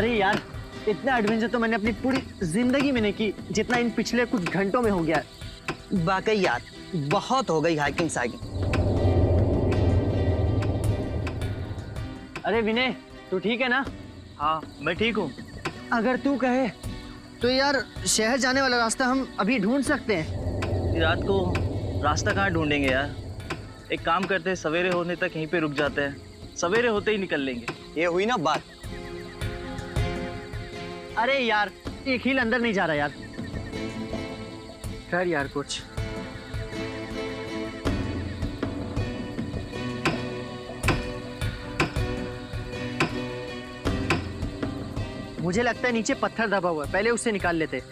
अरे यार, इतना एडवेंचर तो मैंने अपनी पूरी जिंदगी में नहीं की जितना इन पिछले कुछ घंटों में हो गया है। वाकई यार, बहुत हो गई हाइकिंग साइकिंग। अरे विनय, तू ठीक है ना? हाँ मैं ठीक हूँ। अगर तू कहे तो यार शहर जाने वाला रास्ता हम अभी ढूंढ सकते हैं। रात को रास्ता कहाँ ढूंढेंगे यार? एक काम करते हैं, सवेरे होने तक यहीं पे रुक जाते हैं, सवेरे होते ही निकल लेंगे। ये हुई ना बात। अरे यार, एक हील अंदर नहीं जा रहा यार। कर यार कुछ। मुझे लगता है नीचे पत्थर दबा हुआ है, पहले उससे निकाल लेते।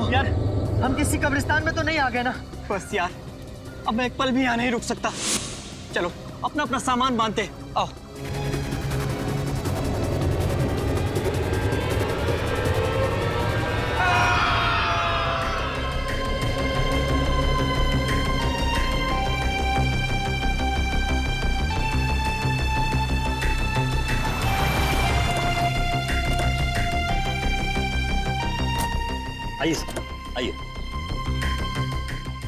यार, हम किसी कब्रिस्तान में तो नहीं आ गए ना? बस यार, अब मैं एक पल भी यहाँ नहीं रुक सकता। चलो अपना अपना सामान बांधते, आओ। आइए सर, आइए।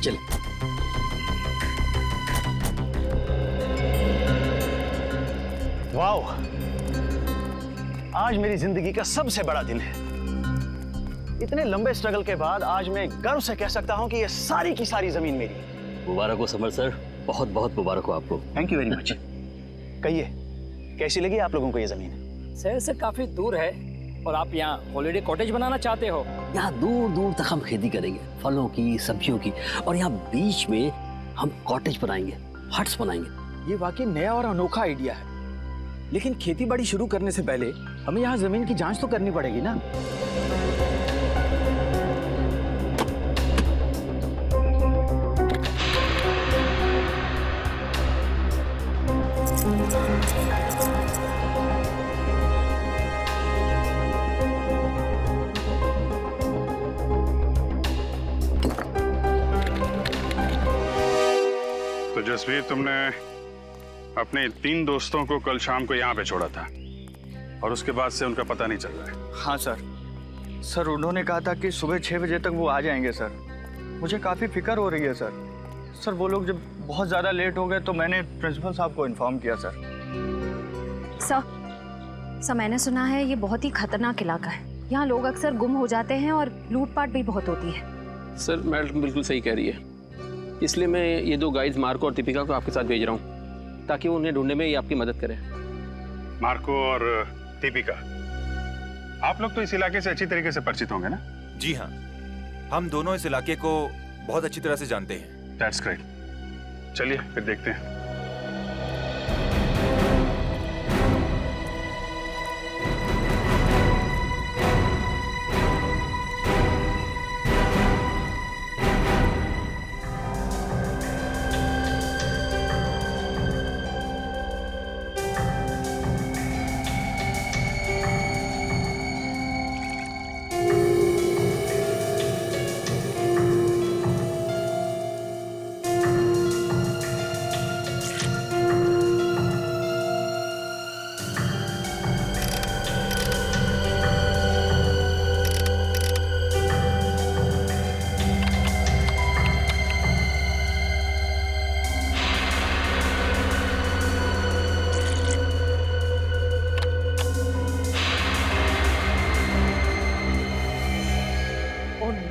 चलिए। वाओ, आज मेरी जिंदगी का सबसे बड़ा दिन है। इतने लंबे स्ट्रगल के बाद आज मैं गर्व से कह सकता हूं कि ये सारी की सारी जमीन मेरी है। मुबारक हो समर सर, बहुत बहुत मुबारक हो आपको। Thank you very much. कहिए, कैसी लगी आप लोगों को ये जमीन? शहर से काफी दूर है और आप यहाँ हॉलिडे कॉटेज बनाना चाहते हो? यहाँ दूर दूर तक हम खेती करेंगे, फलों की, सब्जियों की, और यहाँ बीच में हम कॉटेज बनाएंगे, हट्स बनाएंगे। ये वाकई नया और अनोखा आइडिया है, लेकिन खेती बाड़ी शुरू करने से पहले हमें यहाँ जमीन की जांच तो करनी पड़ेगी ना। तो जसवीर, तुमने अपने 3 दोस्तों को कल शाम को यहाँ पे छोड़ा था और उसके बाद से उनका पता नहीं चल रहा है। हाँ सर, उन्होंने कहा था कि सुबह 6 बजे तक वो आ जाएंगे सर। मुझे काफ़ी फिक्र हो रही है सर। वो लोग जब बहुत ज़्यादा लेट हो गए तो मैंने प्रिंसिपल साहब को इन्फॉर्म किया सर। सर, मैंने सुना है ये बहुत ही खतरनाक इलाका है। यहाँ लोग अक्सर गुम हो जाते हैं और लूटपाट भी बहुत होती है। सर मैडम बिल्कुल सही कह रही है, इसलिए मैं ये 2 गाइड्स मार्को और दीपिका को आपके साथ भेज रहा हूँ ताकि वो उन्हें ढूंढने में ये आपकी मदद करें। मार्को और दीपिका, आप लोग तो इस इलाके से अच्छी तरीके से परिचित होंगे ना? जी हाँ, हम दोनों इस इलाके को बहुत अच्छी तरह से जानते हैं। That's great. चलिए फिर देखते हैं।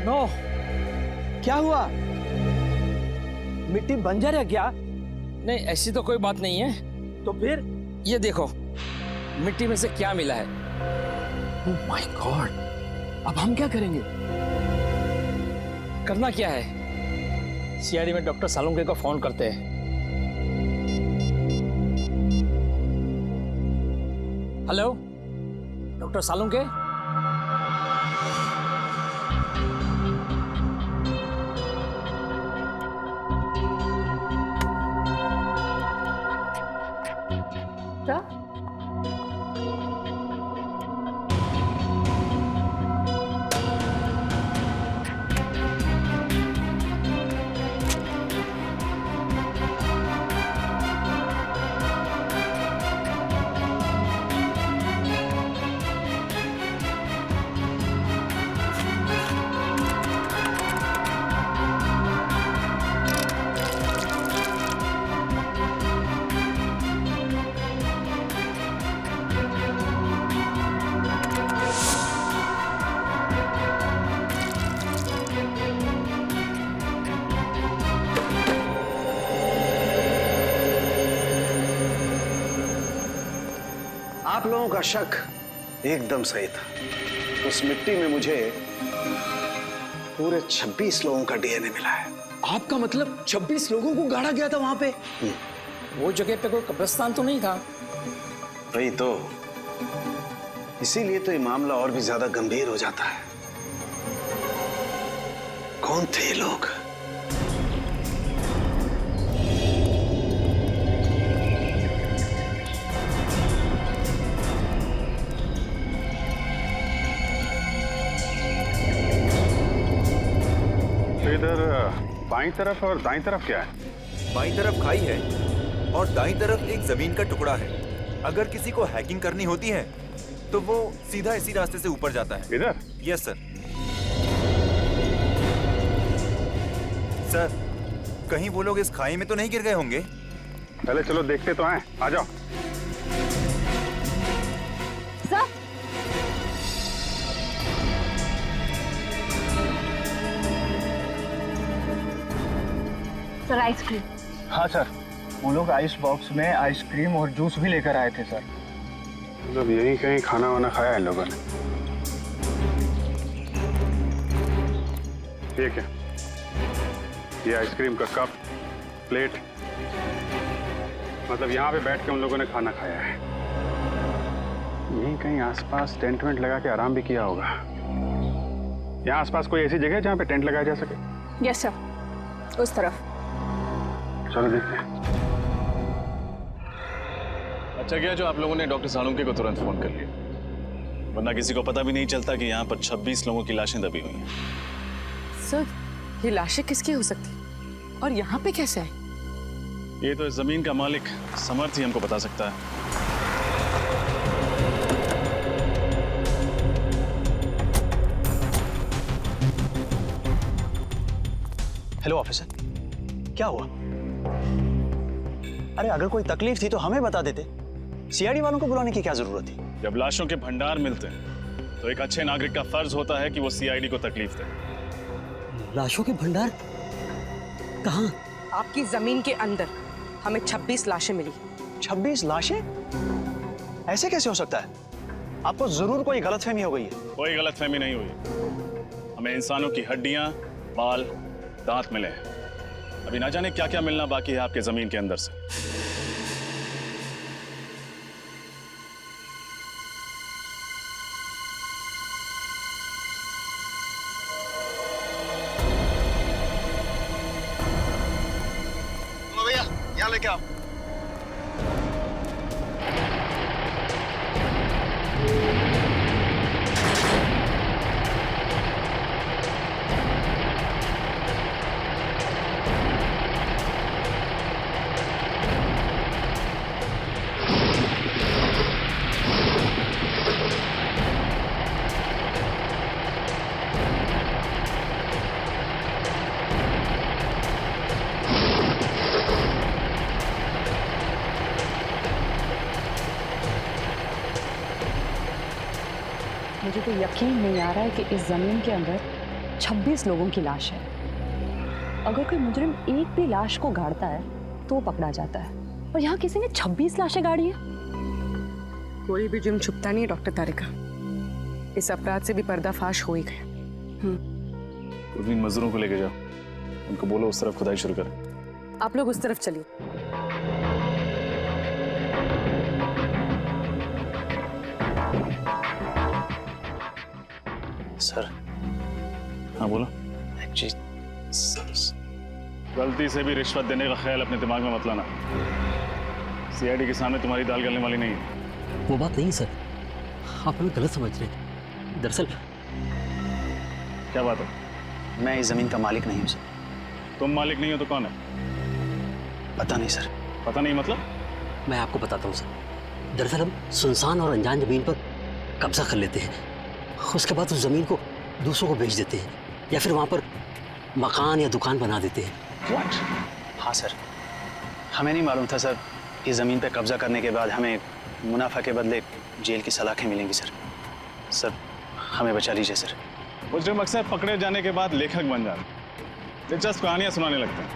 नो, क्या हुआ? मिट्टी बंजर है क्या? नहीं, ऐसी तो कोई बात नहीं है। तो फिर? ये देखो, मिट्टी में से क्या मिला है। ओह माय गॉड, अब हम क्या करेंगे? करना क्या है, सीआईडी में डॉक्टर सालुंके को फोन करते हैं। Hello doctor Salunke? आप लोगों का शक एकदम सही था। उस मिट्टी में मुझे पूरे 26 लोगों का डीएनए मिला है। आपका मतलब 26 लोगों को गाड़ा गया था वहां पे? वो जगह पे कोई कब्रिस्तान तो नहीं था? वही तो, इसीलिए तो ये मामला और भी ज्यादा गंभीर हो जाता है। कौन थे ये लोग? तो इधर बाईं तरफ और दाईं तरफ क्या है? बाईं तरफ खाई है और दाईं तरफ एक जमीन का टुकड़ा है। अगर किसी को हैकिंग करनी होती है तो वो सीधा इसी रास्ते से ऊपर जाता है। इधर? Yes sir. सर, कहीं वो लोग इस खाई में तो नहीं गिर गए होंगे? पहले चलो देखते तो हैं, आ जाओ। Sir, sir ice cream. हाँ सर, वो लोग आइस बॉक्स में आइसक्रीम और जूस भी लेकर आए थे सर। मतलब यहीं कहीं खाना वाना खाया है लोगों ने। ठीक है, ये आइसक्रीम का कप, प्लेट, मतलब यहाँ पे बैठ के उन लोगों ने खाना खाया है। यहीं कहीं आसपास टेंट वेंट लगा के आराम भी किया होगा। यहाँ आसपास कोई ऐसी जगह है जहाँ पे टेंट लगाया जा सके? यस सर, उस तरफ। चलो देखते हैं। अच्छा किया जो आप लोगों ने डॉक्टर सालुंके को तुरंत फोन कर लिया, वरना किसी को पता भी नहीं चलता कि यहाँ पर 26 लोगों की लाशें दबी हुई हैं। सर, ये लाशें किसकी हो सकती और यहाँ पे कैसे है? ये तो इस जमीन का मालिक समर्थ ही हमको बता सकता है। हेलो ऑफिसर, क्या हुआ? अरे अगर कोई तकलीफ थी तो हमें बता देते। सीआईडी वालों को बुलाने की क्या जरूरत थी? जब लाशों के भंडार मिलते हैं तो एक अच्छे नागरिक का फर्ज होता है कि वो सीआईडी को तकलीफ दे। लाशों के भंडार कहाँ? आपकी जमीन के अंदर हमें 26 लाशें मिली। 26 लाशें? ऐसे कैसे हो सकता है? आपको जरूर कोई गलतफहमी हो गई है। कोई गलतफहमी नहीं हुई। हमें इंसानों की हड्डियां, बाल, दांत मिले हैं। अभी ना जाने क्या क्या मिलना बाकी है आपके जमीन के अंदर से। भैया यहाँ लेके आओ। मुझे तो यकीन नहीं आ रहा है कि इस जमीन के अंदर 26 लोगों की लाश है। अगर कोई मुजरिम एक भी लाश को गाड़ता है तो पकड़ा जाता है, और यहाँ किसी ने 26 लाशें गाड़ी है। कोई भी जुर्म छुपता नहीं है डॉक्टर तारिका। इस अपराध से भी पर्दाफाश हो ही गया। उर्मीन मजदूरों को लेके जाओ, उनको बोलो उस तरफ खुदाई शुरू करें। आप लोग उस तरफ चलिए। सर। हाँ बोलो। एक चीज, गलती से भी रिश्वत देने का ख्याल अपने दिमाग में मत लाना। सीआईडी के सामने तुम्हारी दाल गलने वाली नहीं है। वो बात नहीं सर, आप हमें गलत समझ रहे हैं। दरअसल क्या बात है? मैं इस जमीन का मालिक नहीं हूँ सर। तुम मालिक नहीं हो तो कौन है? पता नहीं सर। पता नहीं मतलब? मैं आपको बताता हूँ सर। दरअसल हम सुनसान और अनजान जमीन पर कब्जा कर लेते हैं, उसके बाद उस जमीन को दूसरों को बेच देते हैं, या फिर वहाँ पर मकान या दुकान बना देते हैं। What? हाँ सर, हमें नहीं मालूम था सर। इस जमीन पर कब्जा करने के बाद हमें मुनाफा के बदले जेल की सलाखें मिलेंगी सर। सर हमें बचा लीजिए सर। मुजरिम अक्सर पकड़े जाने के बाद लेखक बन जाते, दिलचस्प कहानियां सुनाने लगते हैं।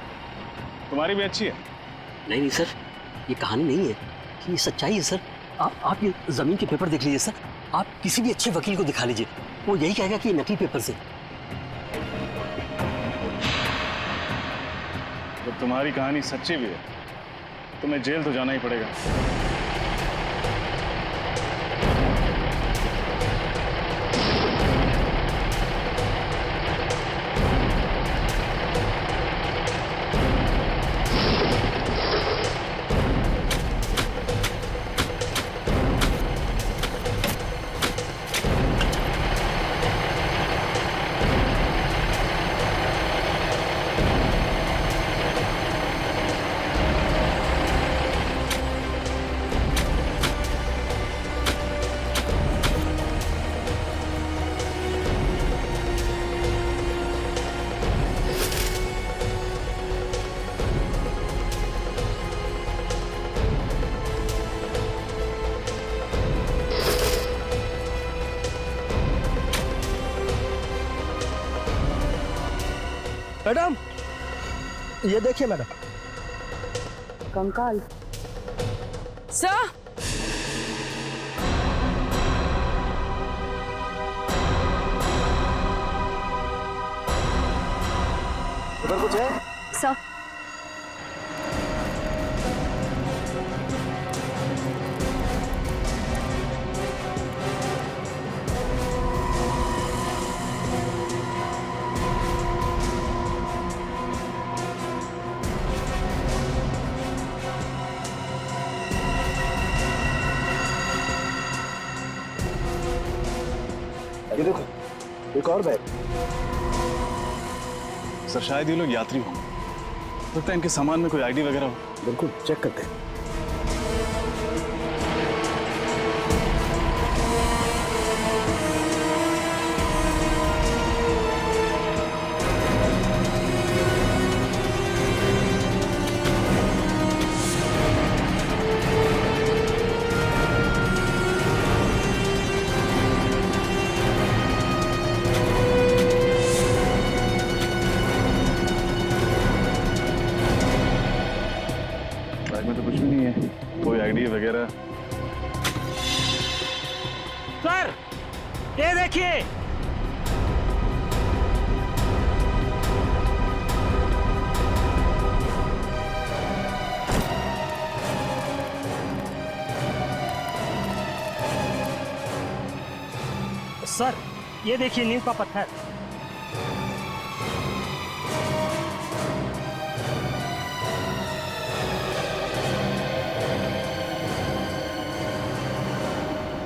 तुम्हारी भी अच्छी है। नहीं नहीं सर, ये कहानी नहीं है, ये सच्चाई है सर। आप ये जमीन के पेपर देख लीजिए सर। आप किसी भी अच्छे वकील को दिखा लीजिए, वो यही कहेगा कि ये नकली पेपर से। तो तुम्हारी कहानी सच्ची भी है, तुम्हें जेल तो जाना ही पड़ेगा। मैडम, ये देखिए मैडम। कंकाल। सर, उधर कुछ है? सर, ये देखो, एक और बैग। सर शायद ये लोग यात्री हों, लगता है इनके सामान में कोई आईडी वगैरह हो। बिल्कुल, चेक करते हैं। बैग में तो कुछ भी नहीं है, कोई आईडी वगैरह। सर, ये देखिए। सर, ये देखिए नीम का पत्थर।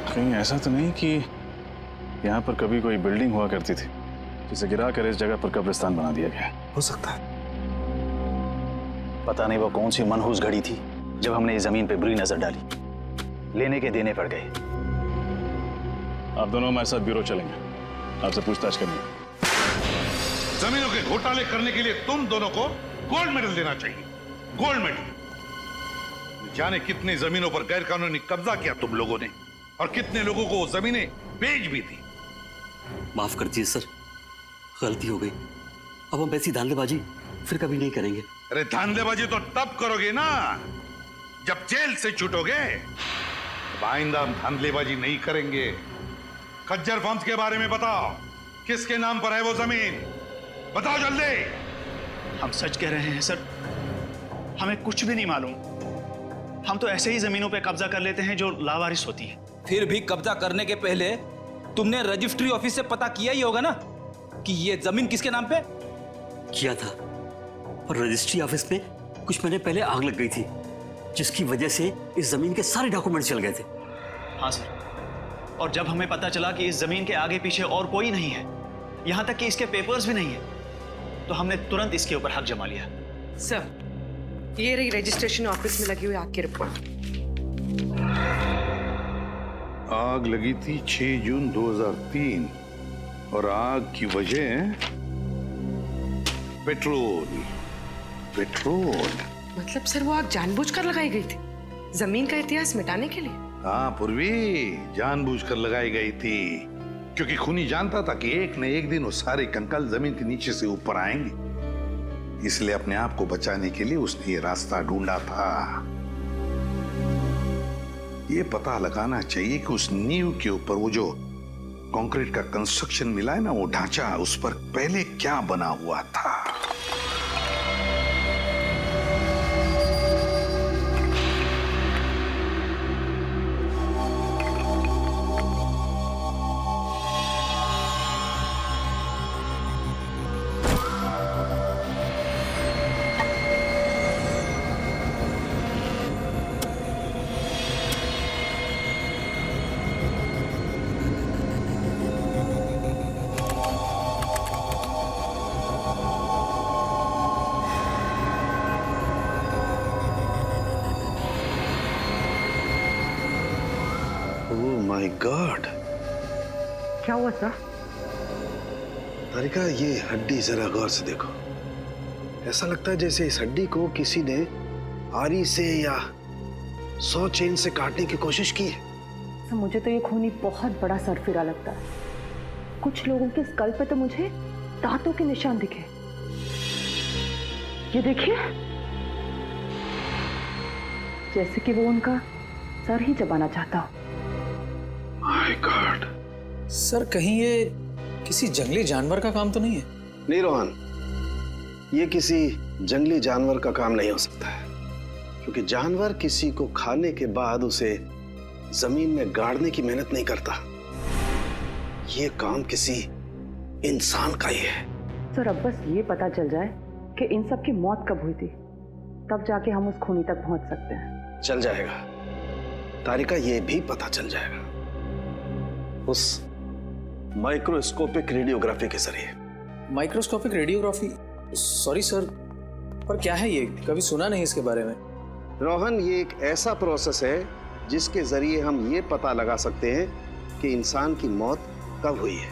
कहीं ऐसा तो नहीं कि यहाँ पर कभी कोई बिल्डिंग हुआ करती थी जिसे गिरा कर इस जगह पर कब्रिस्तान बना दिया गया? हो सकता है। पता नहीं वो कौन सी मनहूस घड़ी थी जब हमने इस जमीन पे बुरी नजर डाली। लेने के देने पड़ गए। आप दोनों हमारे साथ ब्यूरो चलेंगे, आपसे पूछताछ करनी। जमीनों के घोटाले करने के लिए तुम दोनों को गोल्ड मेडल देना चाहिए। Gold medal. जाने कितनी जमीनों पर गैर कानूनी कब्जा किया तुम लोगों ने, और कितने लोगों को जमीनें बेच भी दी। माफ कर दीजिए सर, गलती हो गई। अब हम ऐसी धांधलेबाजी फिर कभी नहीं करेंगे। अरे धांधलेबाजी तो तब करोगे ना जब जेल से छूटोगे। अब आइंदा हम धांधलेबाजी नहीं करेंगे। खज्जर फार्म्स के बारे में बताओ, किसके नाम पर है वो जमीन? बताओ जल्दी। हम सच कह रहे हैं सर, हमें कुछ भी नहीं मालूम। हम तो ऐसे ही जमीनों पे कब्जा कर लेते हैं जो लावारिस होती है। फिर भी कब्जा करने के पहले तुमने रजिस्ट्री ऑफिस से पता किया ही होगा ना कि ये जमीन किसके नाम पे? किया था, और रजिस्ट्री ऑफिस में कुछ महीने पहले आग लग गई थी, जिसकी वजह से इस जमीन के सारे डॉक्यूमेंट चल गए थे। हाँ सर, और जब हमें पता चला कि इस जमीन के आगे पीछे और कोई नहीं है, यहाँ तक कि इसके पेपर्स भी नहीं है, तो हमने तुरंत इसके ऊपर हक जमा लिया। सर, ये रही रजिस्ट्रेशन ऑफिस में लगी हुई आग की रिपोर्ट। आग लगी थी 6 जून 2003 और आग की वजह पेट्रोल। पेट्रोल मतलब सर वो आग जानबूझकर लगाई गई थी, जमीन का इतिहास मिटाने के लिए? हाँ पूर्वी, जानबूझकर लगाई गई थी, क्योंकि खूनी जानता था कि एक न एक दिन वो सारे कंकाल जमीन के नीचे से ऊपर आएंगे। इसलिए अपने आप को बचाने के लिए उसने ये रास्ता ढूंढा था। ये पता लगाना चाहिए कि उस नींव के ऊपर वो जो कंक्रीट का कंस्ट्रक्शन मिला है ना, वो ढांचा, उस पर पहले क्या बना हुआ था। माय गॉड, क्या हुआ सर? तारिका, ये हड्डी जरा गौर से देखो। ऐसा लगता है जैसे इस हड्डी को किसी ने आरी से या 100 चेन से काटने की कोशिश की है। सर, मुझे तो ये खूनी बहुत बड़ा सरफिरा लगता है। कुछ लोगों के स्कल पे तो मुझे दांतों के निशान दिखे। ये देखिए, जैसे कि वो उनका सर ही चबाना चाहता हो। My God. सर, कहीं ये किसी जंगली जानवर का काम तो नहीं है? नहीं रोहन, ये किसी जंगली जानवर का काम नहीं हो सकता है, क्योंकि जानवर किसी को खाने के बाद उसे जमीन में गाड़ने की मेहनत नहीं करता। ये काम किसी इंसान का ही है। सर, अब बस ये पता चल जाए कि इन सब की मौत कब हुई थी, तब जाके हम उस खूनी तक पहुंच सकते हैं। चल जाएगा तारिका, ये भी पता चल जाएगा उस माइक्रोस्कोपिक रेडियोग्राफी के जरिए। Microscopic radiography? सॉरी सर, पर क्या है ये? कभी सुना नहीं इसके बारे में। रोहन, ये एक ऐसा प्रोसेस है जिसके जरिए हम ये पता लगा सकते हैं कि इंसान की मौत कब हुई है।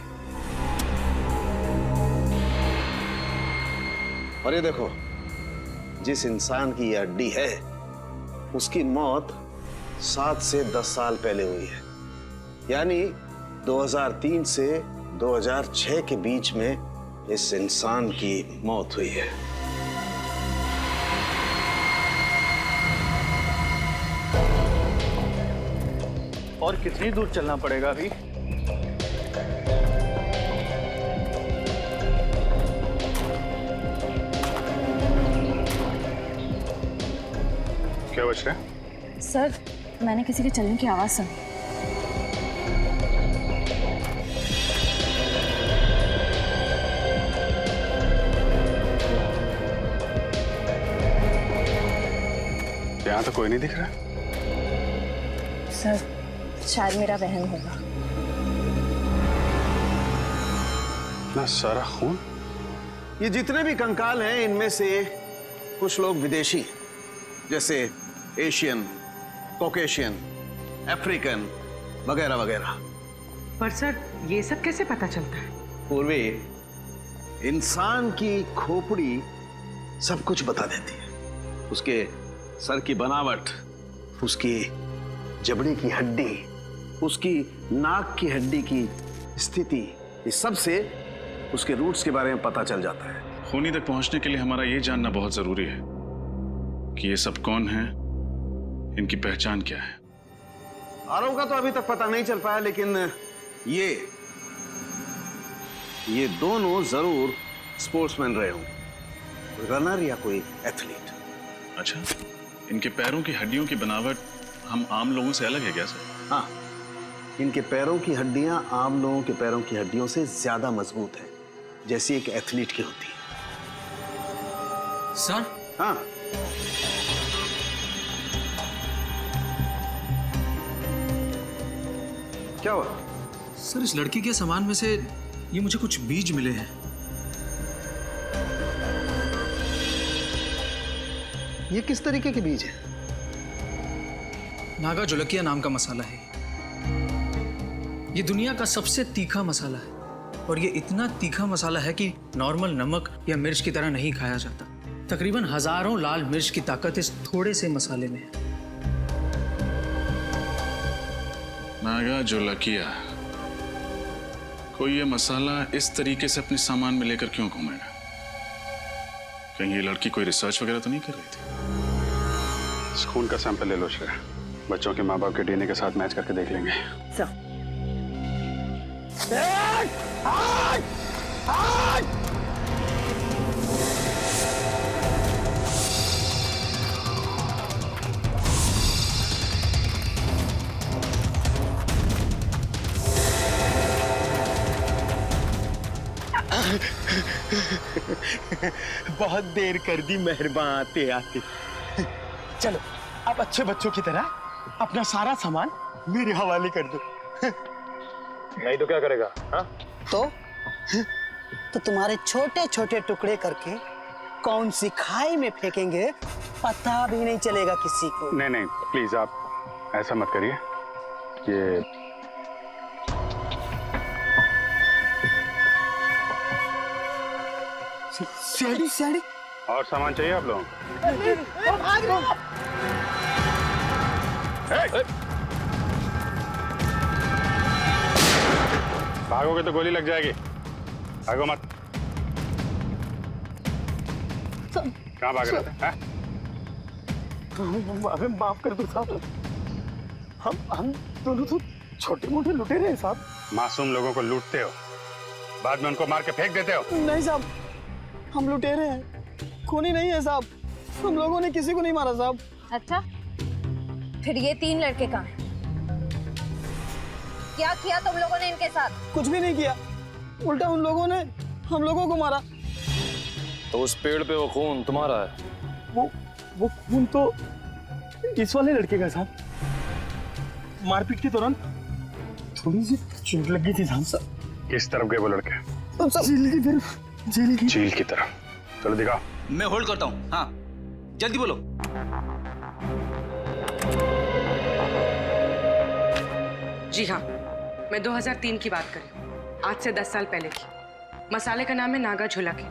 और ये देखो, जिस इंसान की ये हड्डी है उसकी मौत 7 से 10 साल पहले हुई है, यानी 2003 से 2006 के बीच में इस इंसान की मौत हुई है। और कितनी दूर चलना पड़ेगा अभी? क्या बच रहा है? सर, मैंने किसी के चलने की आवाज सुनी। यहाँ तो कोई नहीं दिख रहा। सर, शायद मेरा वहम होगा। ना सारा खून। ये जितने भी कंकाल हैं, इनमें से कुछ लोग विदेशी हैं, जैसे एशियन, कॉकेशियन, अफ्रीकन वगैरह वगैरह। पर सर, ये सब कैसे पता चलता है? पूर्वी, इंसान की खोपड़ी सब कुछ बता देती है। उसके सर की बनावट, उसकी जबड़े की हड्डी, उसकी नाक की हड्डी की स्थिति, इस सब से उसके रूट्स के बारे में पता चल जाता है। खूनी तक पहुंचने के लिए हमारा ये जानना बहुत जरूरी है कि ये सब कौन है, इनकी पहचान क्या है। आरव का तो अभी तक पता नहीं चल पाया, लेकिन ये दोनों जरूर स्पोर्ट्समैन रहे हों, रनर या कोई एथलीट। अच्छा, इनके पैरों की हड्डियों की बनावट हम आम लोगों से अलग है क्या सर? हाँ, इनके पैरों की हड्डियां आम लोगों के पैरों की हड्डियों से ज्यादा मजबूत है, जैसी एक एथलीट की होती है। सर? हाँ। क्या हुआ? सर, इस लड़की के सामान में से ये मुझे कुछ बीज मिले हैं। ये किस तरीके के बीज हैं? नागा जोलकिया नाम का मसाला है। ये दुनिया का सबसे तीखा मसाला है, और ये इतना तीखा मसाला है कि नॉर्मल नमक या मिर्च की तरह नहीं खाया जाता। तकरीबन हजारों लाल मिर्च की ताकत इस थोड़े से मसाले में है। नागा जोलकिया, कोई ये मसाला इस तरीके से अपने सामान में लेकर क्यों घूमेगा? कहीं ये लड़की कोई रिसर्च वगैरह तो नहीं कर रही थी? इस खून का सैंपल ले लो श्रेया। बच्चों के माँ बाप के डीएनए के साथ मैच करके देख लेंगे। बहुत देर कर दी मेहरबान आते आते। चलो आप अच्छे बच्चों की तरह अपना सारा सामान मेरे हवाले कर दो। नहीं तो क्या करेगा? हाँ? तो तुम्हारे छोटे छोटे टुकड़े करके कौन सी खाई में फेंकेंगे पता भी नहीं चलेगा किसी को। नहीं नहीं प्लीज आप ऐसा मत करिए। ये सीढ़ी सीढ़ी और सामान चाहिए आप लोगों को? भागोगे तो गोली लग जाएगी। भागो मत। कहाँ भाग रहे थे? हमें माफ कर दो साहब। हम दोनों तो छोटे मोटे लुटेरे हैं साहब। मासूम लोगों को लूटते हो, बाद में उनको मार के फेंक देते हो। नहीं साहब, हम लुटेरे हैं, खूनी नहीं है साहब। हम लोगों ने किसी को नहीं मारा साहब। अच्छा, फिर ये 3 लड़के कहाँ हैं? क्या किया तुम लोगों ने इनके साथ? कुछ भी नहीं किया, उल्टा उन लोगों ने हम लोगों को मारा। तो उस पेड़ पे वो खून तुम्हारा है? वो खून तो इस वाले लड़के का साहब। मारपीट के दौरान थोड़ी सी चोट लगी थी साहब। किस तरफ गए वो लड़के? जेल की तरफ। जेल की तरफ। चलो दिखाओ। मैं होल्ड करता हूँ। हाँ जल्दी बोलो। जी हाँ, मैं 2003 की बात कर रही हूँ, आज से 10 साल पहले की। मसाले का नाम है नागा झुलके,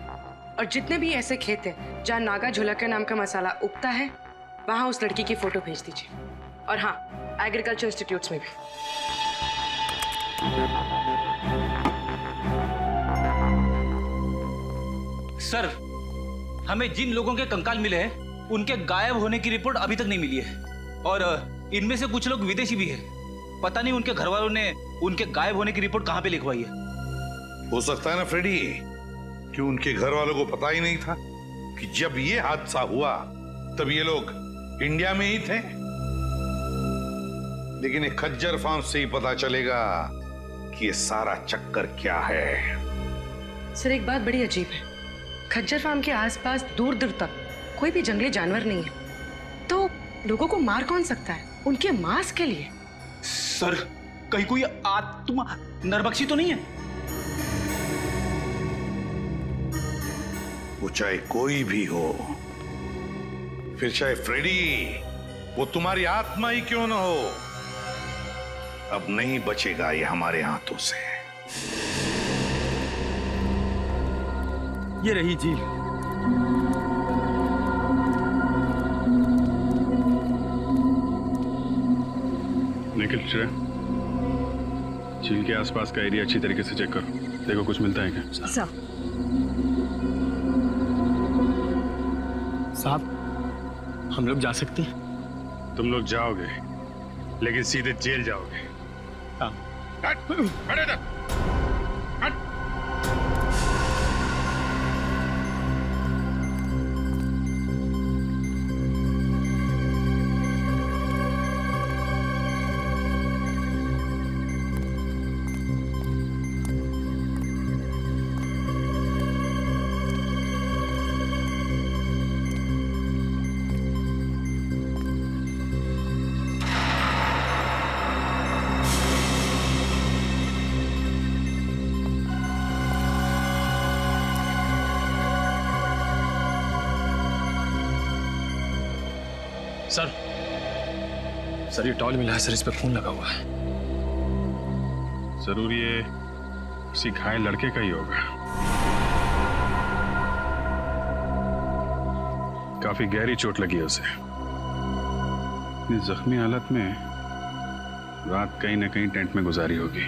और जितने भी ऐसे खेत हैं जहाँ नागा झुलके नाम का मसाला उगता है, वहाँ उस लड़की की फोटो भेज दीजिए। और हाँ, एग्रीकल्चर इंस्टीट्यूट्स में भी। सर, हमें जिन लोगों के कंकाल मिले हैं उनके गायब होने की रिपोर्ट अभी तक नहीं मिली है, और इनमें से कुछ लोग विदेशी भी हैं। पता नहीं उनके घर वालों ने उनके गायब होने की रिपोर्ट कहां पे लिखवाई है। हो सकता है ना फ्रेडी कि उनके घर वालों को पता ही नहीं था कि जब ये हादसा हुआ तब ये लोग इंडिया में ही थे। लेकिन एक खज्जर फार्म से ही पता चलेगा कि ये सारा चक्कर क्या है। सर, एक बात बड़ी अजीब है, खज्जर फार्म के आसपास दूर दूर तक कोई भी जंगली जानवर नहीं है, तो लोगों को मार कौन सकता है उनके मांस के लिए? सर, कहीं कोई आत्मा नरबक्षी तो नहीं है? वो चाहे कोई भी हो, फिर चाहे फ्रेडी, वो तुम्हारी आत्मा ही क्यों ना हो, अब नहीं बचेगा ये हमारे हाथों से। ये रही झील। निखिल, श्रेया, झील के आसपास का एरिया अच्छी तरीके से चेक करो, देखो कुछ मिलता है क्या। साहब, हम लोग जा सकते हैं? तुम लोग जाओगे, लेकिन सीधे जेल जाओगे। हाँ। सर ये टॉल मिला है सर, इस पे खून लगा हुआ है। जरूर ये किसी घायल लड़के का ही होगा। काफी गहरी चोट लगी है उसे। इतनी जख्मी हालत में रात कहीं ना कहीं टेंट में गुजारी होगी।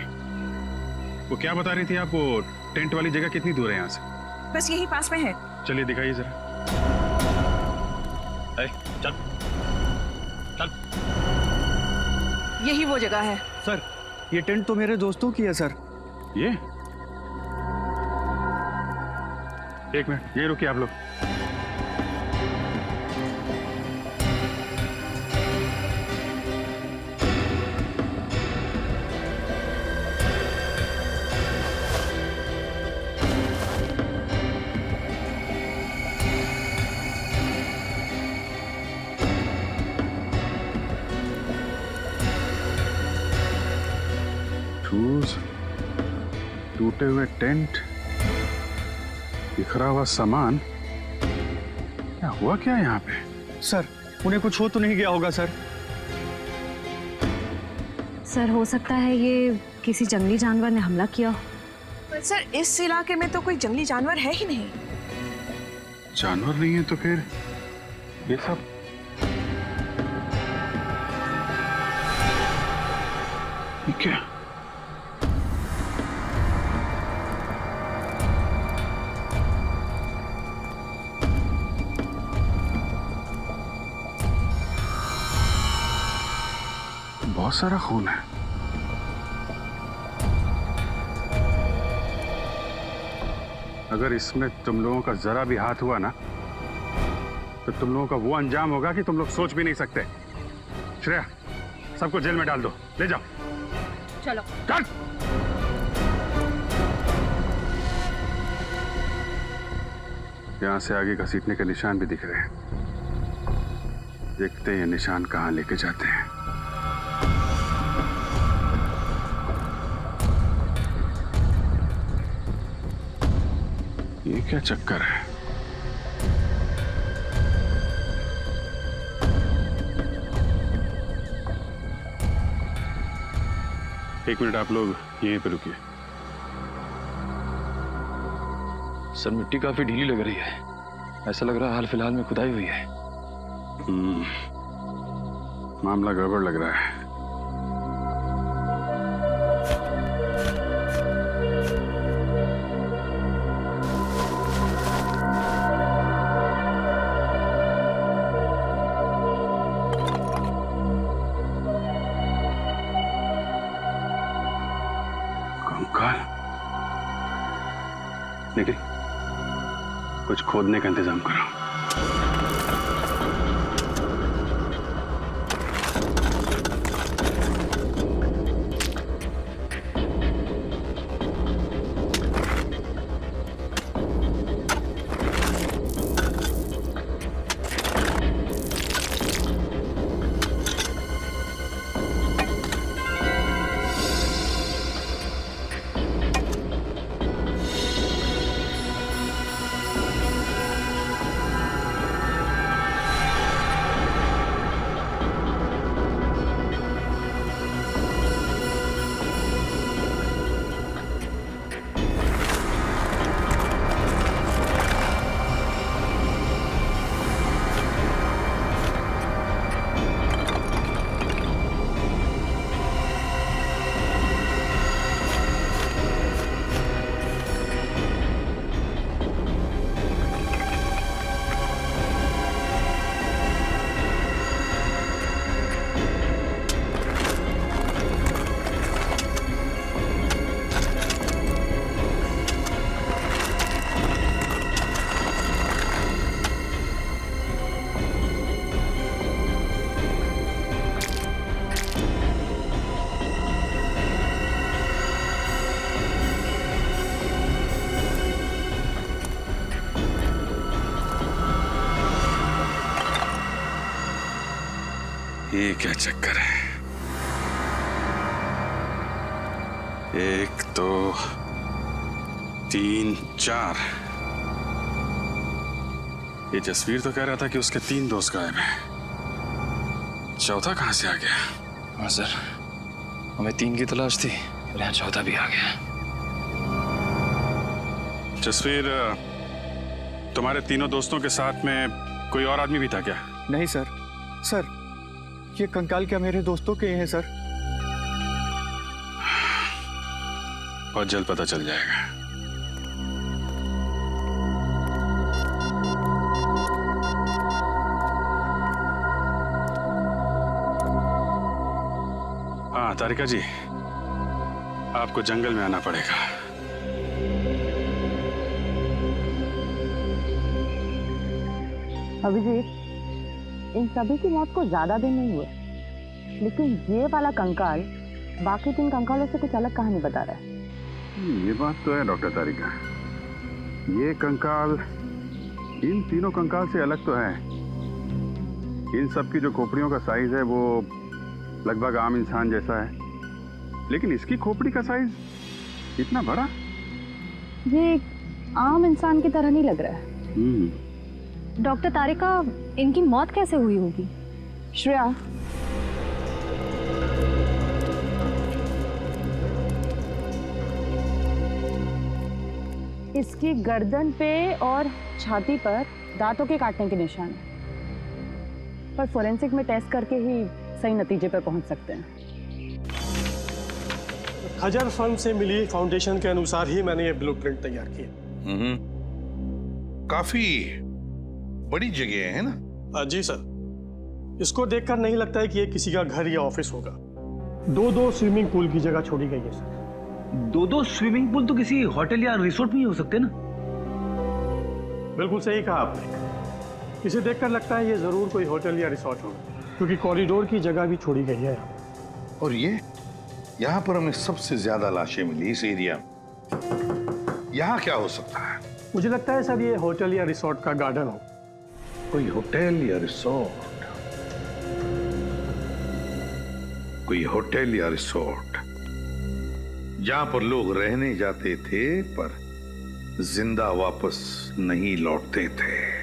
वो क्या बता रही थी आप, वो टेंट वाली जगह कितनी दूर है यहाँ से? बस यही पास में है। चलिए दिखाइए जरा। चल चल। यही वो जगह है। सर ये टेंट तो मेरे दोस्तों की है सर। ये एक मिनट, ये रुकिए आप लोग। शूज, टूटे हुए टेंट, बिखरा हुआ सामान, क्या हुआ क्या यहाँ पे? सर उन्हें कुछ हो तो नहीं गया होगा सर? सर हो सकता है ये किसी जंगली जानवर ने हमला किया हो। पर सर इस इलाके में तो कोई जंगली जानवर है ही नहीं। जानवर नहीं है तो फिर ये सब? ये क्या? बहुत सारा खून है। अगर इसमें तुम लोगों का जरा भी हाथ हुआ ना तो तुम लोगों का वो अंजाम होगा कि तुम लोग सोच भी नहीं सकते। श्रेया, सबको जेल में डाल दो, ले जाओ। चलो चल। यहां से आगे घसीटने के निशान भी दिख रहे हैं। देखते हैं ये निशान कहां लेके जाते हैं। ये क्या चक्कर है? एक मिनट, आप लोग यहीं पे रुकिए। सर मिट्टी काफी ढीली लग रही है, ऐसा लग रहा है हाल फिलहाल में खुदाई हुई है। मामला गड़बड़ लग रहा है। निखिल, कुछ खोदने का इंतजाम करो। ये क्या चक्कर है? एक, दो, तीन, चार। ये जसवीर तो कह रहा था कि उसके 3 दोस्त गायब हैं। चौथा कहां से आ गया? हाँ सर, हमें 3 की तलाश थी और यहाँ चौथा भी आ गया। जसवीर, तुम्हारे तीनों दोस्तों के साथ में कोई और आदमी भी था क्या? नहीं सर। सर ये कंकाल क्या मेरे दोस्तों के हैं सर? बहुत जल्द पता चल जाएगा। हाँ तारिका जी, आपको जंगल में आना पड़ेगा। अभिजीत, इन सभी की मौत को ज्यादा दिन नहीं हुए, लेकिन ये वाला कंकाल बाकी 3 कंकालों से कुछ अलग कहानी बता रहा है। ये बात तो है डॉक्टर तारिका, ये कंकाल इन तीनों कंकाल से अलग तो है। इन सब की जो खोपड़ियों का साइज है वो लगभग आम इंसान जैसा है, लेकिन इसकी खोपड़ी का साइज इतना बड़ा। ये एक आम इंसान की तरह नहीं लग रहा है। डॉक्टर तारिका, इनकी मौत कैसे हुई होगी? श्रेया, इसकी गर्दन पे और छाती पर दांतों के काटने के निशान हैं, पर फोरेंसिक में टेस्ट करके ही सही नतीजे पर पहुंच सकते हैं। खजर फर्म से मिली फाउंडेशन के अनुसार ही मैंने ये ब्लूप्रिंट तैयार किया। काफी बड़ी जगह है ना? जी सर, इसको देखकर नहीं लगता है कि ये किसी का घर या ऑफिस होगा। 2 स्विमिंग पूल की जगह छोड़ी गई है सर। 2 स्विमिंग पूल तो किसी होटल या रिसोर्ट में ही हो सकते ना? बिल्कुल सही कहा आपने। इसे देखकर लगता है ये जरूर कोई होटल या रिसोर्ट होगा, क्योंकि कॉरिडोर की जगह भी छोड़ी गई है। और ये यहाँ पर हमें सबसे ज्यादा लाशें मिली इस एरिया में। यहाँ क्या हो सकता है? मुझे लगता है सर ये होटल या रिसोर्ट का गार्डन हो। कोई होटल या रिसोर्ट, कोई होटल या रिसोर्ट जहां पर लोग रहने जाते थे पर जिंदा वापस नहीं लौटते थे।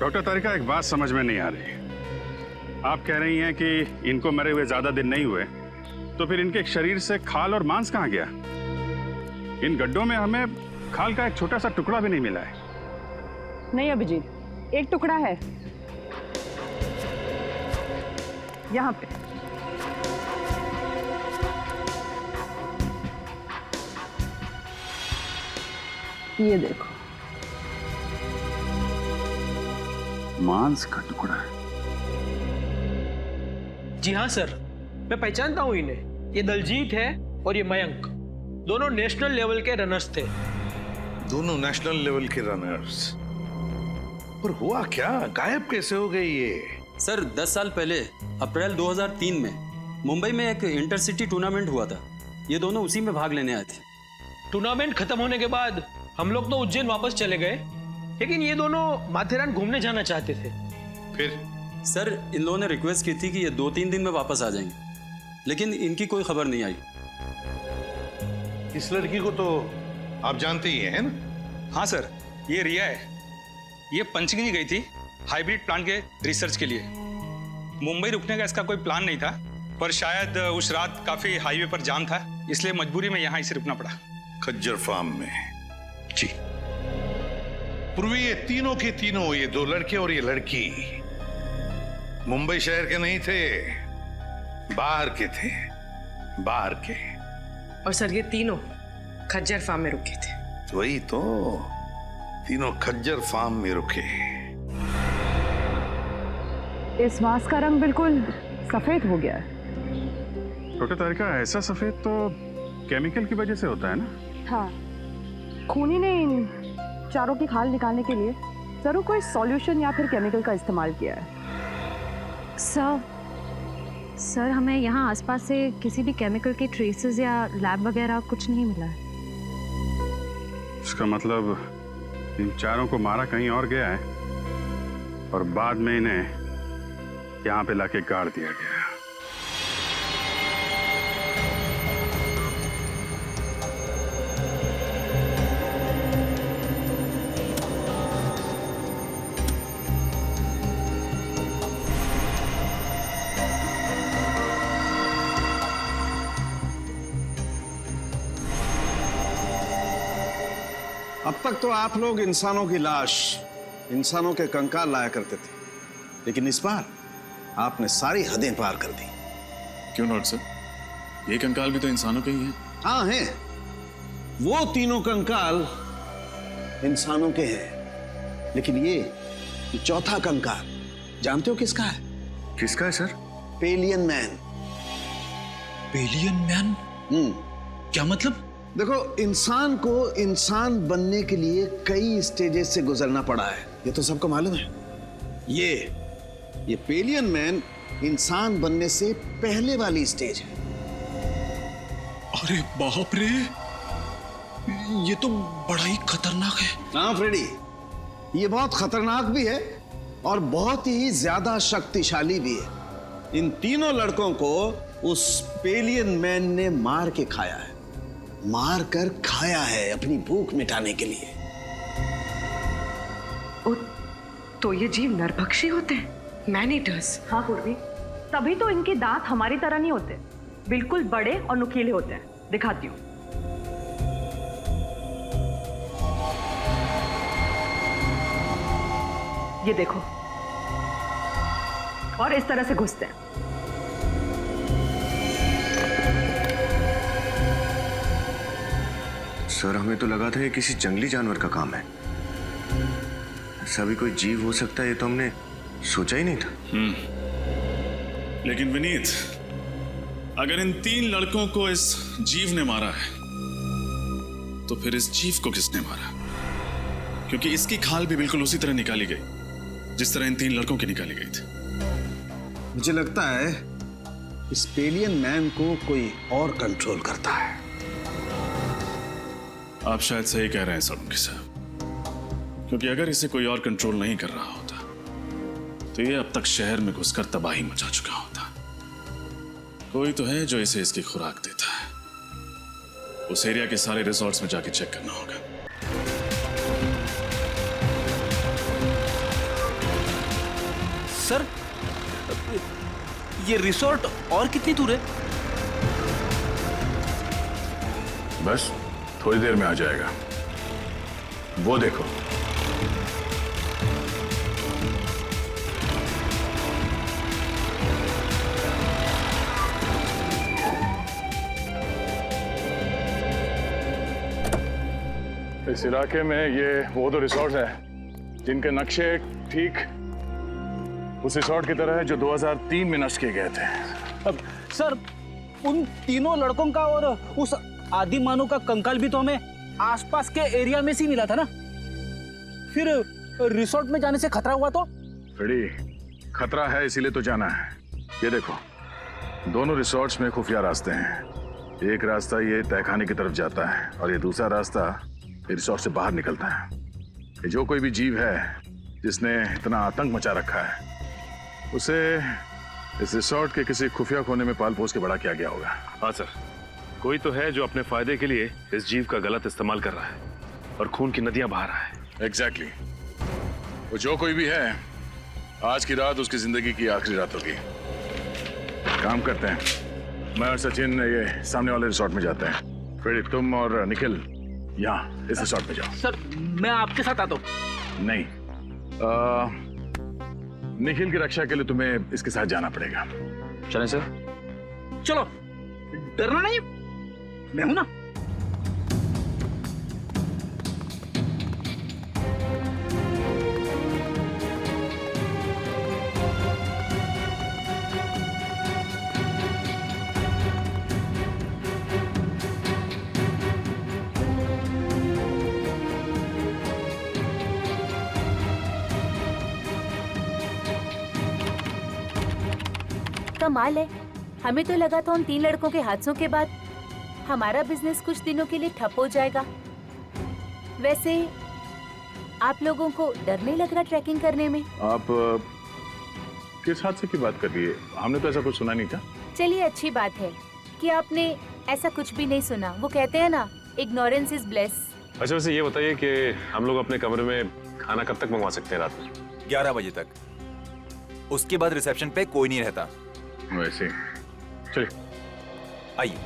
डॉक्टर तारिका, एक बात समझ में नहीं आ रही। आप कह रही हैं कि इनको मरे हुए ज्यादा दिन नहीं हुए, तो फिर इनके शरीर से खाल और मांस कहाँ गया? इन गड्ढों में हमें खाल का एक छोटा सा टुकड़ा भी नहीं मिला है। नहीं अभिजीत, एक टुकड़ा है यहाँ पे। ये देखो, मांस का टुकड़ा है। जी हाँ सर, मैं पहचानता हूँ इन्हें। ये दलजीत है और ये मयंक, दोनों नेशनल लेवल के रनर्स थे। दोनों नेशनल लेवल के रनर्स? पर हुआ क्या, गायब कैसे हो गए ये? सर 10 साल पहले अप्रैल 2003 में मुंबई में एक इंटरसिटी टूर्नामेंट हुआ था। ये दोनों उसी में भाग लेने आए थे। टूर्नामेंट खत्म होने के बाद हम लोग तो उज्जैन वापस चले गए, लेकिन ये दोनों माथेरान घूमने जाना चाहते थे। फिर? सर इन लोगों ने रिक्वेस्ट की थी कि ये 2-3 दिन में वापस आ जाएंगे, लेकिन इनकी कोई खबर नहीं आई। इस लड़की को तो आप जानते ही हैं ना? हाँ सर, ये रिया है। ये पंचगिनी गई थी हाइब्रिड प्लांट के रिसर्च के लिए। मुंबई रुकने का इसका कोई प्लान नहीं था, पर शायद उस रात काफी हाईवे पर जाम था, इसलिए मजबूरी में यहाँ इसे रुकना पड़ा। खज्जर फार्म में? जी। पूर्वी ये तीनों के तीनों, ये 2 लड़के और ये लड़की मुंबई शहर के नहीं थे, बाहर के थे, बाहर के। और सर ये तीनों खज्जर फार्म में रुके थे। वही तो, तीनों खज्जर फार्म में रुके। इस मांस का रंग बिल्कुल सफेद हो गया है। डॉक्टर तारिका, ऐसा सफेद तो केमिकल की वजह से होता है ना? हाँ, खूनी ने इन चारों की खाल निकालने के लिए जरूर कोई सॉल्यूशन या फिर केमिकल का इस्तेमाल किया है। सर हमें यहाँ आसपास से किसी भी केमिकल के ट्रेसेस या लैब वगैरह कुछ नहीं मिला है। इसका मतलब इन चारों को मारा कहीं और गया है और बाद में इन्हें यहाँ पे लाके गाड़ दिया गया। अब तक तो आप लोग इंसानों की लाश, इंसानों के कंकाल लाया करते थे, लेकिन इस बार आपने सारी हदें पार कर दी। क्यों नॉट सर? ये कंकाल भी तो इंसानों के ही हैं। हाँ हैं, वो तीनों कंकाल इंसानों के हैं, लेकिन ये चौथा कंकाल जानते हो किसका है? किसका है sir? Pavilion man. Alien man? क्या मतलब? देखो, इंसान को इंसान बनने के लिए कई स्टेजेस से गुजरना पड़ा है, ये तो सबको मालूम है। ये पेलियन मैन इंसान बनने से पहले वाली स्टेज है। अरे बाप रे, ये तो बड़ा ही खतरनाक है। हाँ फ्रेडी, ये बहुत खतरनाक भी है और बहुत ही ज्यादा शक्तिशाली भी है। इन तीनों लड़कों को उस पेलियन मैन ने मार के खाया है, मार कर खाया है अपनी भूख मिटाने के लिए। तो ये जीव नरभक्षी होते हैं, मैन ईटर्स। हाँ पूर्वी, तभी तो इनके दांत हमारी तरह नहीं होते, बिल्कुल बड़े और नुकीले होते हैं। दिखाती हूँ। ये देखो, और इस तरह से घुसते हैं। सर, हमें तो लगा था ये किसी जंगली जानवर का काम है। ऐसा भी कोई जीव हो सकता है, ये तो हमने सोचा ही नहीं था। लेकिन विनीत, अगर इन 3 लड़कों को इस जीव ने मारा है, तो फिर इस जीव को किसने मारा? क्योंकि इसकी खाल भी बिल्कुल उसी तरह निकाली गई जिस तरह इन 3 लड़कों की निकाली गई थी। मुझे लगता है इस पेलियन मैन को कोई और कंट्रोल करता है। आप शायद सही कह रहे हैं सोलंकी साहब, क्योंकि अगर इसे कोई और कंट्रोल नहीं कर रहा होता तो ये अब तक शहर में घुसकर तबाही मचा चुका होता। कोई तो है जो इसे इसकी खुराक देता है। उस एरिया के सारे रिसोर्ट्स में जाके चेक करना होगा। सर, ये रिसोर्ट और कितनी दूर है? बस थोड़ी देर में आ जाएगा, वो देखो। इस इलाके में ये वो दो रिसोर्ट हैं जिनके नक्शे ठीक उस रिसोर्ट की तरह है जो 2003 में नष्ट किए गए थे। अब सर, उन तीनों लड़कों का और उस आदि मानव का कंकाल भी तो हमें आसपास के एरिया में से मिला था ना। फिर रिसोर्ट में जाने से खतरा हुआ तो? बड़ी खतरा है, इसीलिए तो जाना है। ये देखो, दोनों रिसोर्ट्स में खुफिया रास्ते हैं। एक रास्ता ये तहखाने की तरफ जाता है और ये दूसरा रास्ता रिसोर्ट से बाहर निकलता है। ये जो कोई भी जीव है जिसने इतना आतंक मचा रखा है, उसे इस रिसोर्ट के किसी खुफिया कोने में पाल पोस के बड़ा किया गया होगा। हाँ सर, कोई तो है जो अपने फायदे के लिए इस जीव का गलत इस्तेमाल कर रहा है और खून की नदियां बहा रहा है। एग्जैक्टली। वो जो कोई भी है, आज की रात उसकी जिंदगी की आखिरी रात होगी। काम करते हैं, मैं और सचिन ये सामने वाले रिसोर्ट में जाते हैं। फिर तुम और निखिल यहाँ इस रिसोर्ट में जाओ। सर, मैं आपके साथ आता हूँ। नहीं, निखिल की रक्षा के लिए तुम्हें इसके साथ जाना पड़ेगा। चलें सर? चलो, डरना नहीं, मैं हूं ना। कमाल है, हमें तो लगा था उन 3 लड़कों के हादसों के बाद हमारा बिजनेस कुछ दिनों के लिए ठप हो जाएगा। वैसे आप लोगों को डर नहीं लग रहा ट्रैकिंग करने में? आप किस हादसे की बात कर रही है? हमने तो ऐसा कुछ सुना नहीं था। चलिए, अच्छी बात है कि आपने ऐसा कुछ भी नहीं सुना। वो कहते हैं ना, इग्नोरेंस इज ब्लेस। अच्छा, वैसे ये बताइए कि हम लोग अपने कमरे में खाना कब तक मंगवा सकते हैं? रात में 11 बजे तक। उसके बाद रिसेप्शन पे कोई नहीं रहता। वैसे चलिए, आइए।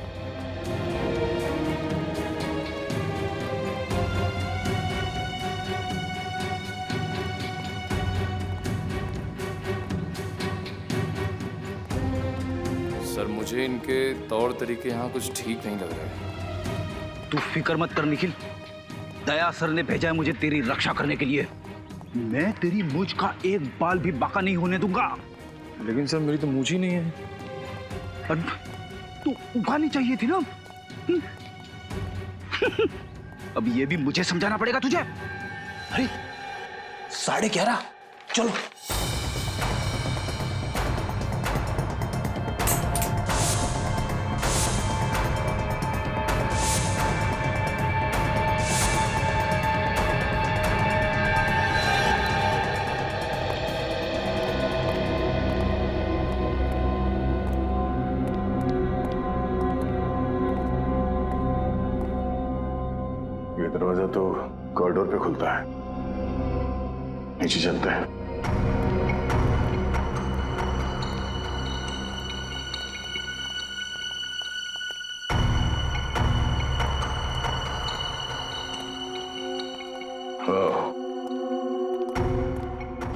सर, मुझे इनके तौर तरीके यहाँ कुछ ठीक नहीं लग रहे। तू फिक्र मत कर निखिल, दया सर ने भेजा है मुझे तेरी रक्षा करने के लिए। मैं तेरी मूंछ का एक बाल भी बाका नहीं होने दूंगा। लेकिन सर, मेरी तो मूंछ ही नहीं है। तो उगानी चाहिए थी ना। अब ये भी मुझे समझाना पड़ेगा तुझे। अरे 11:30, चलो। दरवाजा तो कॉरिडोर पे खुलता है, नीचे चलते हैं।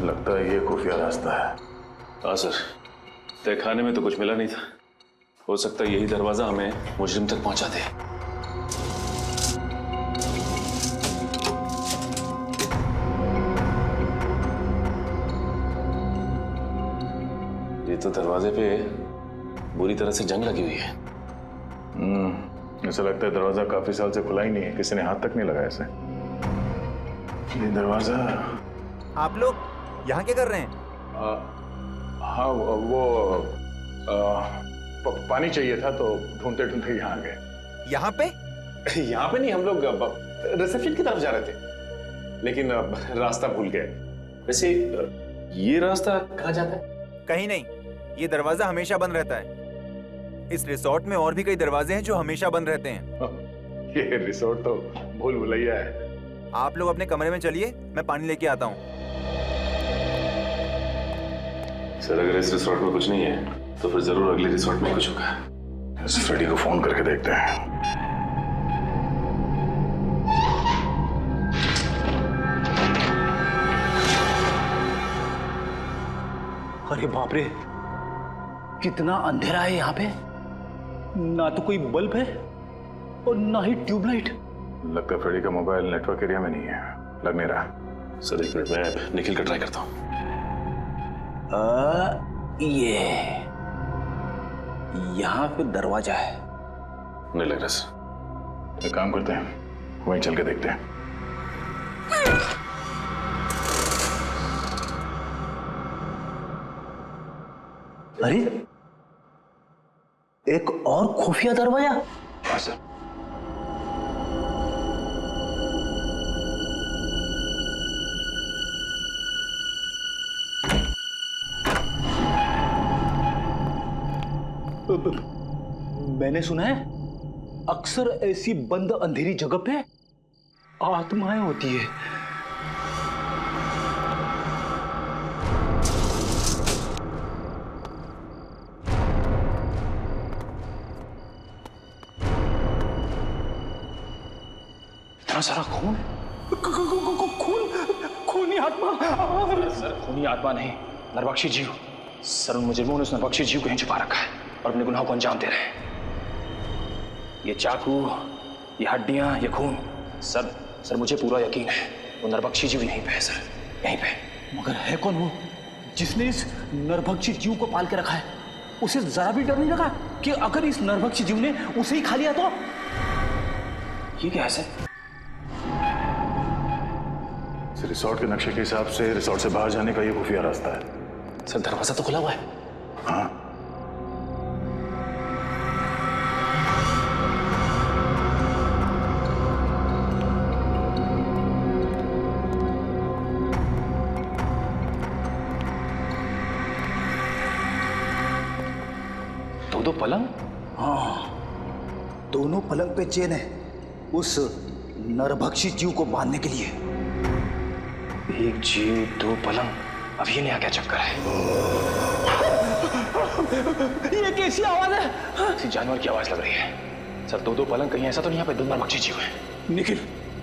लगता है ये खुफिया रास्ता है। हाँ सर, तहखाने में तो कुछ मिला नहीं था। हो सकता है यही दरवाजा हमें मुजरिम तक पहुंचा दे। ये तो दरवाजे पे बुरी तरह से जंग लगी हुई है। ऐसा लगता है दरवाजा काफी साल से खुला ही नहीं है, किसी ने हाथ तक नहीं लगाया इसे। ये दरवाजा। आप लोग यहाँ क्या कर रहे हैं? हाँ वो पानी चाहिए था तो ढूंढते ढूंढते यहाँ आ गए। यहाँ पे? यहाँ पे नहीं, हम लोग रिसेप्शन की तरफ जा रहे थे, लेकिन रास्ता भूल गए। वैसे ये रास्ता कहाँ जाता है? कहीं नहीं, ये दरवाजा हमेशा बंद रहता है। इस रिसोर्ट में और भी कई दरवाजे हैं जो हमेशा बंद रहते हैं। ये रिसोर्ट तो भूल भुलैया है। आप लोग अपने कमरे में चलिए, मैं पानी लेके आता हूँ। सर अगर इस रिसोर्ट में कुछ नहीं है तो फिर जरूर अगले रिसोर्ट में कुछ होगा। इस फ्रेडी को फोन करके देखते हैं। अरे बाप रे, कितना अंधेरा है यहाँ पे। ना तो कोई बल्ब है और ना ही ट्यूबलाइट। लगता है फ्रेडी का मोबाइल नेटवर्क एरिया में नहीं है, लग नहीं रहा। सर एक मिनट, मैं निखिल का ट्राई करता हूँ। ये यहाँ पे दरवाजा है। नहीं लग रहा सर। एक काम करते हैं, वहीं चल के देखते हैं। अरे एक और खुफिया दरवाजा। हाँ सर। मैंने सुना है अक्सर ऐसी बंद अंधेरी जगह पे आत्माएं होती है। इतना सारा खून, खूनी आत्मा। सर खूनी आत्मा नहीं, नरबख्शी जीव। सर उन मुजरिमों ने उस नरबख्शी जीव को यहीं छुपा रखा है और अपने गुनाहों को अंजाम दे रहे हैं। ये चाकू, ये हड्डियां, ये खून, सर मुझे पूरा यकीन है वो नरबख्शी जीव यहीं पे है सर, यहीं पे। मगर है कौन वो जिसने इस नरभक्षी जीव को पाल के रखा है? उसे जरा भी डर नहीं लगा कि अगर इस नरभक्षी जीव ने उसे ही खा लिया तो? ये क्या है सर? रिसोर्ट के नक्शे के हिसाब से रिसोर्ट से बाहर जाने का ये खुफिया रास्ता है। सर दरवाजा तो खुला हुआ है। हाँ दो पलंग? हाँ, दोनों पलंग पे चेन है उस नरभक्षी जीव को बांधने के लिए। एक जीव दो पलंग, अब ये नया क्या चक्कर है? ये कैसी आवाज है? किसी जानवर की आवाज लग रही है। सर दो पलंग, कहीं ऐसा तो नहीं यहाँ पे दो नरभक्षी जीव है? निखिल,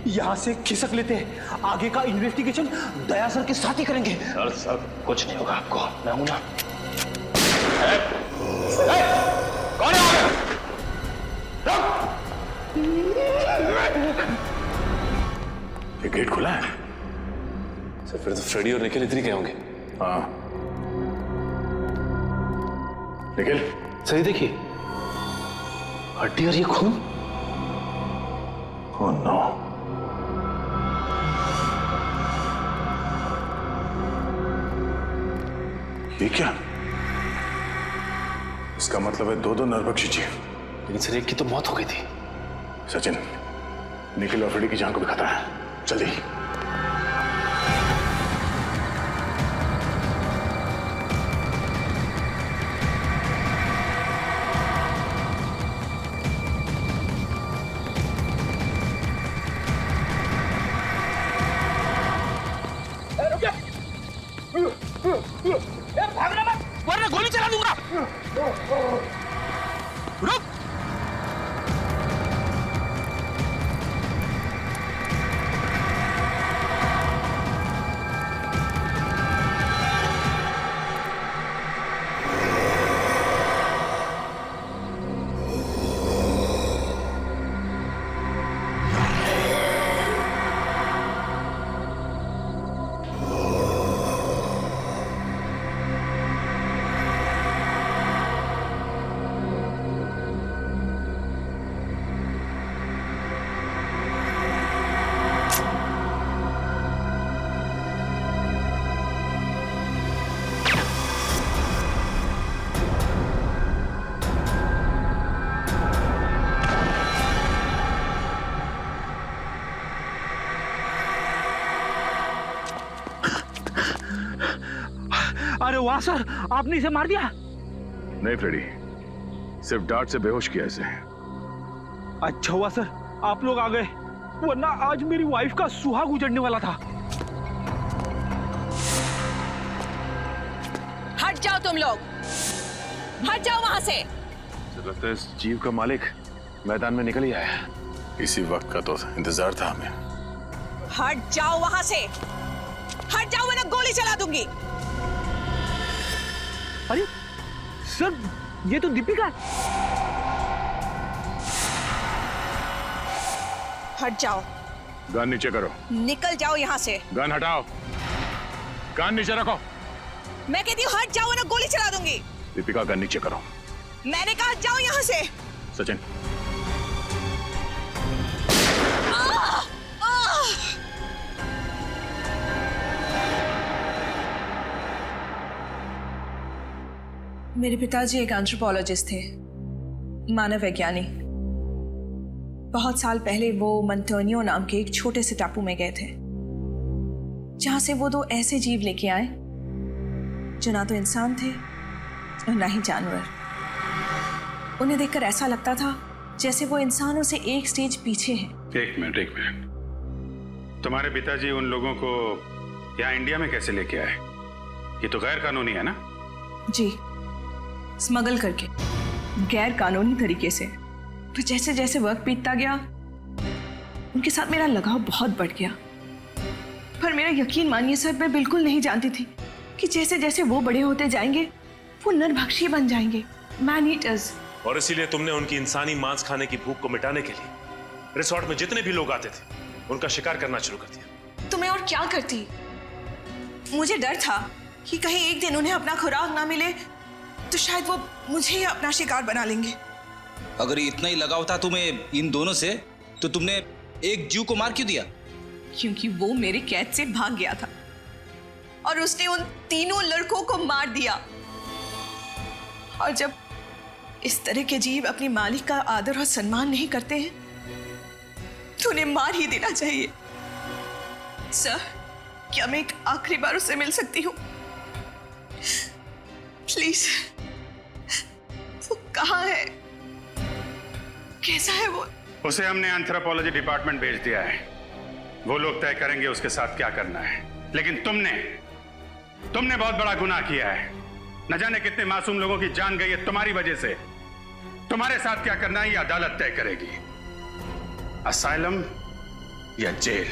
यहाँ से खिसक लेते हैं, आगे का इन्वेस्टिगेशन दया सर के साथ ही करेंगे। सर कुछ नहीं होगा आपको, मैं हूं ना। कौन है? ये गेट खुला है। सर फिर तो फ्रेडी और निखिल इधर ही गए होंगे। हाँ निखिल, सही देखिए, हड्डी और ये खून? Oh no. ये क्या? इसका मतलब है दो नरभक्षी जीव। लेकिन सर एक की तो मौत हो गई थी। सचिन, निखिल और फ्रेडी की जान को भी खतरा है। जल्दी। भागना मत वरना गोली चला दूंगा। रुक। अरे वाह सर, आपने इसे मार दिया। नहीं फ्रेडी, सिर्फ डांट से बेहोश किया इसे। अच्छा हुआ सर आप लोग आ गए, वरना आज मेरी वाइफ का सुहाग उजड़ने वाला था। हट जाओ तुम लोग, हट जाओ वहां से। लगता है इस जीव का मालिक मैदान में निकल ही आया। इसी वक्त का तो इंतजार था हमें। हट जाओ वहां से, हट जाओ वरना गोली चला दूंगी। अरे सर ये तो दीपिका है। हट जाओ। गन नीचे करो। निकल जाओ यहाँ से। गन हटाओ। गन नीचे रखो। मैं कहती हूँ हट जाओ वरना गोली चला दूंगी। दीपिका गन नीचे करो। मैंने कहा हट जाओ यहाँ से। सचिन। मेरे पिताजी एक एंथ्रोपोलॉजिस्ट थे, मानव वैज्ञानी। बहुत साल पहले वो मंटोनियो नाम के एक छोटे से टापू में गए थे, जहां से वो दो ऐसे जीव लेके आए जो ना तो इंसान थे और ना ही जानवर। उन्हें देखकर ऐसा लगता था जैसे वो इंसानों से एक स्टेज पीछे हैं। एक मिनट। तुम्हारे पिताजी उन लोगों को यहाँ इंडिया में कैसे लेके आए? ये तो गैर कानूनी है ना? जी, स्मगल करके, गैर कानूनी तरीके से। तो जैसे जैसे वक्त बीतता गया उनके साथ मेरा लगाव बहुत बढ़ गया। पर मेरा यकीन मानिए सर, मैं बिल्कुल नहीं जानती थी कि जैसे जैसे वो बड़े होते जाएंगे वो नरभक्षी बन जाएंगे, मैन ईटर्स। और इसीलिए तुमने उनकी इंसानी मांस खाने की भूख को मिटाने के लिए रिसोर्ट में जितने भी लोग आते थे उनका शिकार करना शुरू कर दिया। तो मैं और क्या करती? मुझे डर था कि कहीं एक दिन उन्हें अपना खुराक ना मिले तो शायद वो मुझे ही अपना शिकार बना लेंगे। अगर इतना ही लगाव था तुम्हें इन दोनों से, तो तुमने एक जीव को मार क्यों दिया? क्योंकि वो मेरे कैद से भाग गया था और उसने उन तीनों लड़कों को मार दिया। और जब इस तरह के जीव अपने मालिक का आदर और सम्मान नहीं करते हैं तो उन्हें मार ही देना चाहिए। सर, क्या मैं एक आखिरी बार उससे मिल सकती हूँ? प्लीज। वो कहाँ है? कैसा है वो? उसे हमने एंथ्रोपोलॉजी डिपार्टमेंट भेज दिया है। वो लोग तय करेंगे उसके साथ क्या करना है। लेकिन तुमने बहुत बड़ा गुनाह किया है। न जाने कितने मासूम लोगों की जान गई है तुम्हारी वजह से। तुम्हारे साथ क्या करना है ये अदालत तय करेगी। असाइलम या जेल।